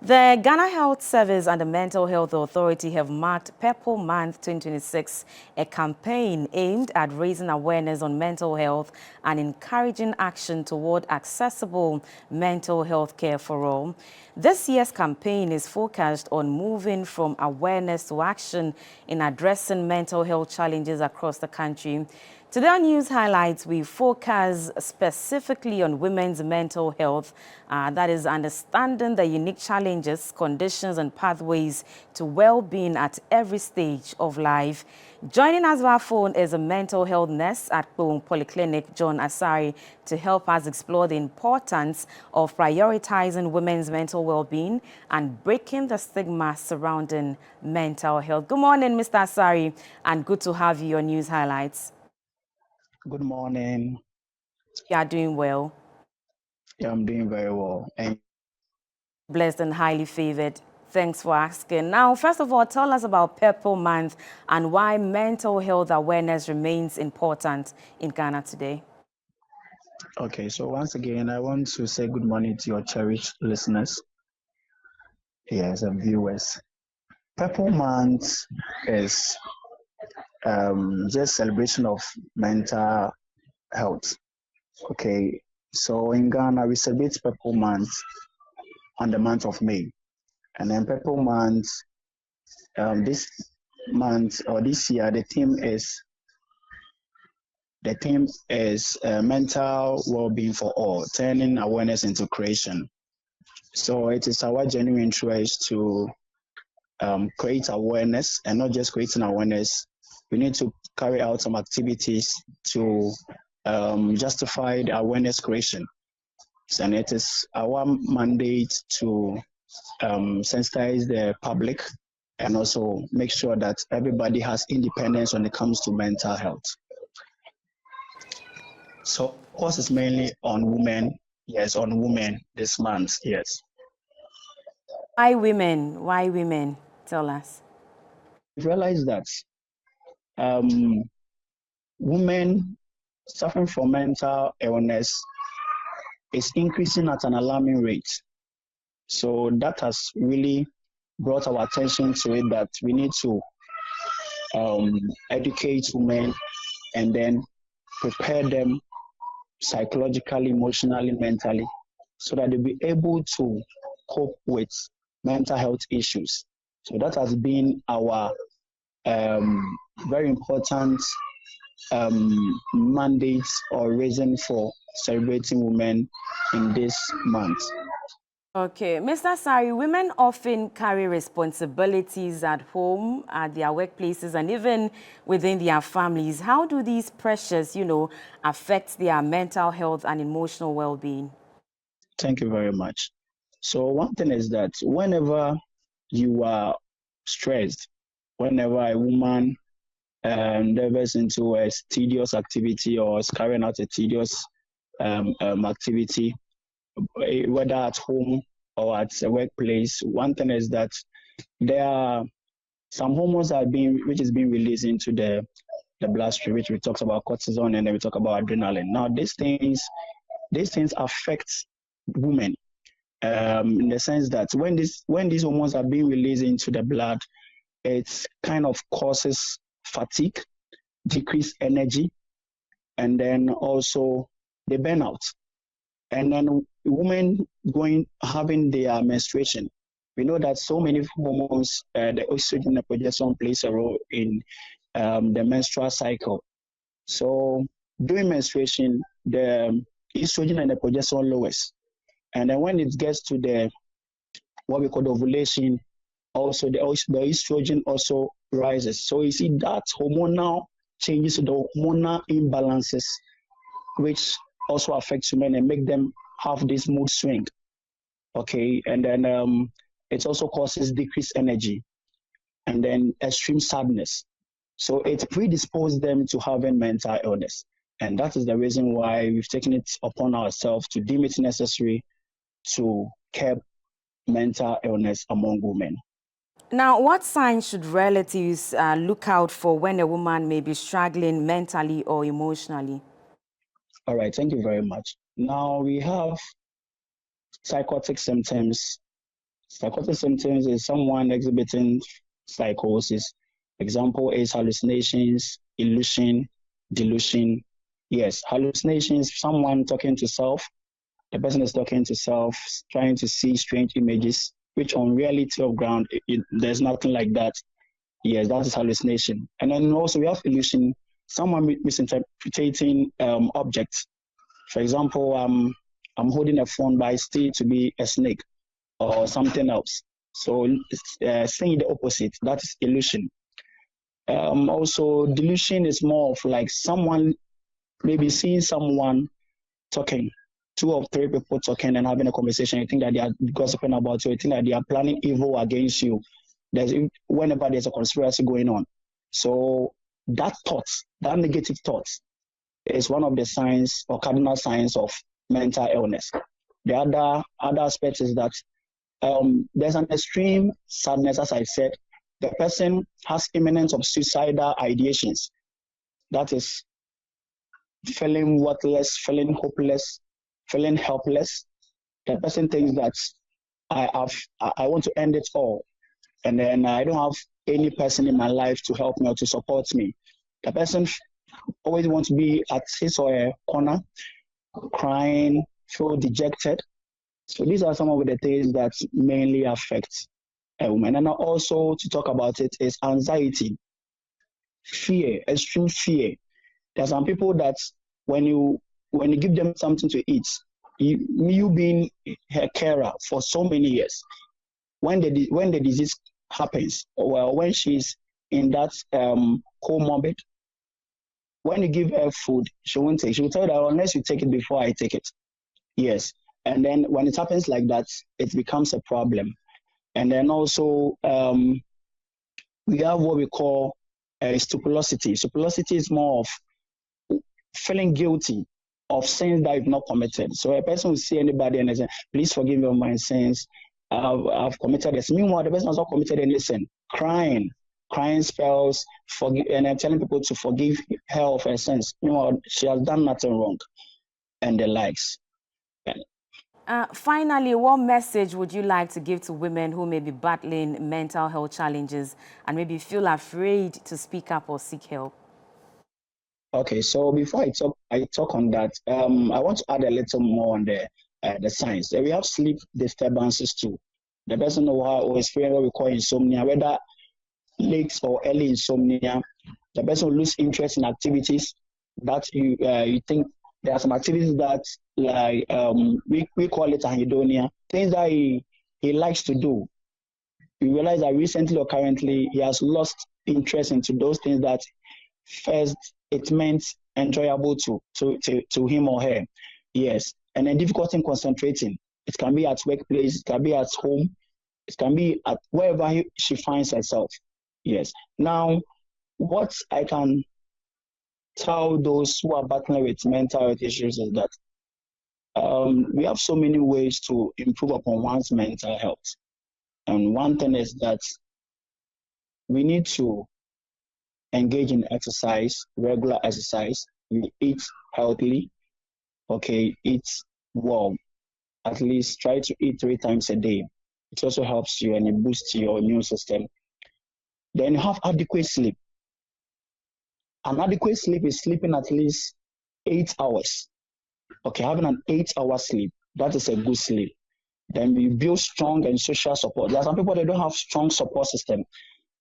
The Ghana Health Service and the Mental Health Authority have marked Purple Month 2026, a campaign aimed at raising awareness on mental health and encouraging action toward accessible mental health care for all. This year's campaign is focused on moving from awareness to action in addressing mental health challenges across the country. Today on News Highlights, we focus specifically on women's mental health, that is understanding the unique challenges, conditions and pathways to well-being at every stage of life. Joining us via phone is a mental health nurse at Kpong Polyclinic, John Asari, to help us explore the importance of prioritizing women's mental well-being and breaking the stigma surrounding mental health. Good morning, Mr. Asari, and good to have you on News Highlights. Good morning. You are doing well. Yeah, I'm doing very well. And blessed and highly favored. Thanks for asking. Now, first of all, tell us about Purple Month and why mental health awareness remains important in Ghana today. Okay, so once again, I want to say good morning to your cherished listeners, yes, and viewers. Purple Month is just celebration of mental health. Okay, so in Ghana, we celebrate Purple Month on the month of May. And then Purple Month, this month or this year, the theme is mental well-being for all, turning awareness into creation. So it is our genuine interest to create awareness, and not just creating awareness. We need to carry out some activities to justify the awareness creation. And it is our mandate to sensitize the public and also make sure that everybody has independence when it comes to mental health. So course is mainly on women. Yes, on women this month. Yes. Why women? Why women? Tell us. We realize that women suffering from mental illness is increasing at an alarming rate. So that has really brought our attention to it, that we need to educate women and then prepare them psychologically, emotionally, mentally, so that they'll be able to cope with mental health issues. So that has been our very important mandate or reason for celebrating women in this month. Okay, Mr. Sari, women often carry responsibilities at home, at their workplaces, and even within their families. How do these pressures, affect their mental health and emotional well-being? Thank you very much. So one thing is that whenever you are stressed, whenever a woman delves into a tedious activity or is carrying out a tedious activity, whether at home or at a workplace, one thing is that there are some hormones which is being released into the bloodstream, which we talked about cortisol, and then we talk about adrenaline. Now these things affect women in the sense that when these hormones are being released into the blood, it kind of causes fatigue, decreased energy, and then also the burnout. And then women having their menstruation, we know that so many hormones, the estrogen and progesterone plays a role in the menstrual cycle. So during menstruation, the estrogen and the progesterone lowers, and then when it gets to what we call the ovulation, also the estrogen also rises. So you see that hormonal changes, the hormonal imbalances, which also affects women and make them have this mood swing. Okay, and then it also causes decreased energy and then extreme sadness. So it predisposes them to having mental illness. And that is the reason why we've taken it upon ourselves to deem it necessary to curb mental illness among women. Now, what signs should relatives look out for when a woman may be struggling mentally or emotionally? All right, thank you very much. Now we have psychotic symptoms Psychotic symptoms is someone exhibiting psychosis. Example is hallucinations, illusion, delusion. Yes, hallucinations, someone talking to self. The person is talking to self, trying to see strange images, which on reality of ground, there's nothing like that. Yes, that is hallucination. And then also we have illusion, someone misinterpreting objects. For example, I'm holding a phone, but I see it to be a snake or something else. So saying the opposite, that is illusion. Also, delusion is more of like someone maybe seeing someone talking, two or three people talking and having a conversation. You think that they are gossiping about you. You think that they are planning evil against you. Whenever there's a conspiracy going on. So that thought, that negative thought, is one of the signs or cardinal signs of mental illness. The other aspect is that there's an extreme sadness, as I said. The person has imminence of suicidal ideations. That is feeling worthless, feeling hopeless, feeling helpless. The person thinks that I want to end it all, and then I don't have any person in my life to help me or to support me. The person always wants to be at his or her corner, crying, feel dejected. So these are some of the things that mainly affect a woman. And also to talk about it is anxiety, fear, extreme fear. There are some people that when you give them something to eat, you being her carer for so many years, when the disease happens, or when she's in that comorbid, when you give her food, she won't take. She will tell you that unless you take it before I take it. Yes. And then when it happens like that, it becomes a problem. And then also we have what we call stupulosity. Stupulosity is more of feeling guilty of sins that you've not committed. So a person will see anybody and they say, please forgive me of my sins. I've committed this. Meanwhile, the person has not committed any sin. Crying spells, and I'm telling people to forgive her of her sins. Meanwhile, she has done nothing wrong, and the likes. Finally, what message would you like to give to women who may be battling mental health challenges and maybe feel afraid to speak up or seek help? Okay, so before I talk on that, I want to add a little more on the signs. We have sleep disturbances too. The person who experience what we call insomnia, whether late or early insomnia, the person will lose interest in activities that you think there are some activities that like we call it anhedonia, things that he likes to do. You realize that recently or currently he has lost interest into those things that first it meant enjoyable to him or her. Yes. And then difficulty in concentrating. It can be at workplace, it can be at home, it can be at wherever she finds herself. Yes. Now, what I can tell those who are battling with mental health issues is that we have so many ways to improve upon one's mental health. And one thing is that we need to engage in exercise, regular exercise. We eat healthily. Okay, eat well. At least try to eat 3 times a day. It also helps you and it boosts your immune system. Then you have adequate sleep. An adequate sleep is sleeping at least 8 hours. Okay, having an 8-hour sleep, that is a good sleep. Then we build strong and social support. There are some people that don't have strong support system.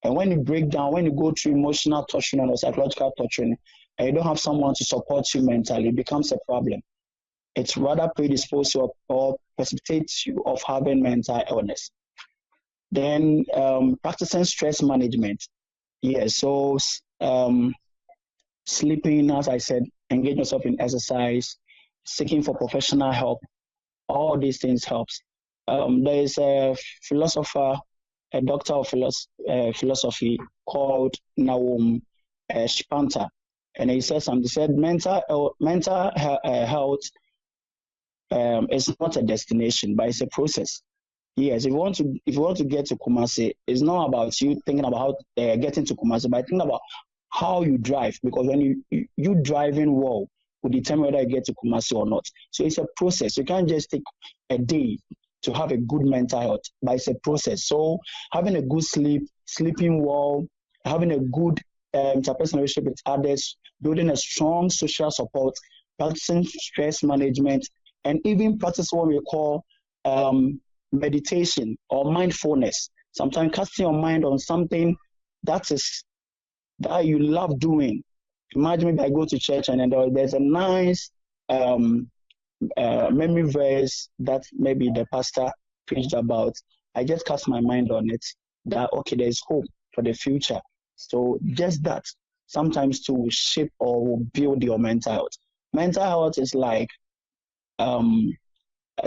And when you break down, when you go through emotional torturing or psychological torturing, and you don't have someone to support you mentally, it becomes a problem. It's rather predisposes you or precipitates you of having mental illness. Then practicing stress management. Yeah, so sleeping, as I said, engage yourself in exercise, seeking for professional help. All these things helps. There is a philosopher, a doctor of philosophy called Naum Shpanta, and he said something. He said mental health is not a destination, but it's a process. Yes, if you want to get to Kumasi, it's not about you thinking about getting to Kumasi, but think about how you drive, because when you driving well will determine whether you get to Kumasi or not. So it's a process. You can't just take a day to have a good mental health, but it's a process. So having a good sleep, sleeping well, having a good interpersonal relationship with others, building a strong social support, practicing stress management, and even practice what we call meditation or mindfulness. Sometimes casting your mind on something that you love doing. Imagine maybe I go to church and then there's a nice memory verse that maybe the pastor preached about. I just cast my mind on it that, okay, there's hope for the future. So just that sometimes to shape or build your mental health. Mental health is like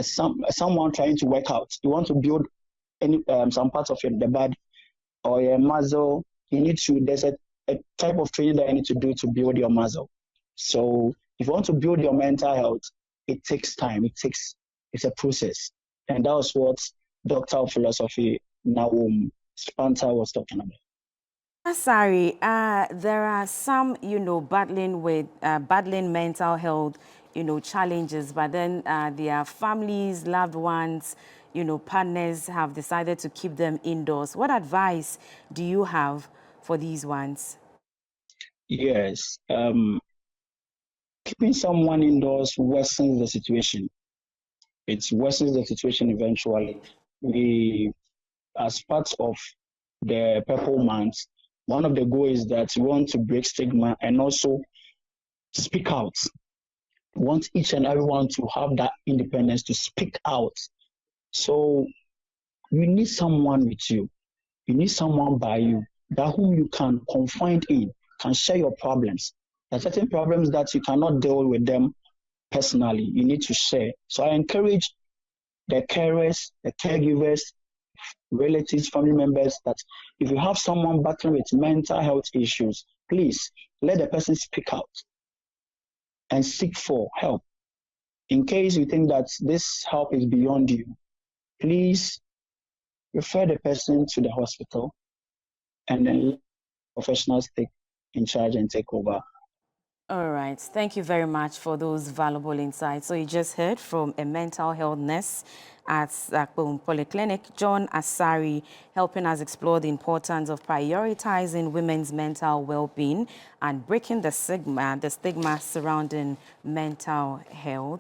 someone trying to work out. You want to build some parts of the body or your muscle. There's a type of training that you need to do to build your muscle. So if you want to build your mental health, it takes time. It's a process. And that was what Doctor of Philosophy Nahum Spanter was talking about. Sorry, there are some, battling mental health, challenges, but then their families, loved ones, partners have decided to keep them indoors. What advice do you have for these ones? Yes, keeping someone indoors worsens the situation. It worsens the situation eventually. As part of the Purple Month, one of the goals is that we want to break stigma and also speak out. We want each and everyone to have that independence to speak out. So you need someone with you. You need someone by you that whom you can confide in, can share your problems. There are certain problems that you cannot deal with them personally. You need to share. So I encourage the carers, the caregivers, relatives, family members that if you have someone battling with mental health issues, please let the person speak out and seek for help. In case you think that this help is beyond you, please refer the person to the hospital and then let professionals take in charge and take over. All right. Thank you very much for those valuable insights. So you just heard from a mental health nurse at Akpom Polyclinic, John Asari, helping us explore the importance of prioritizing women's mental well-being and breaking the stigma surrounding mental health.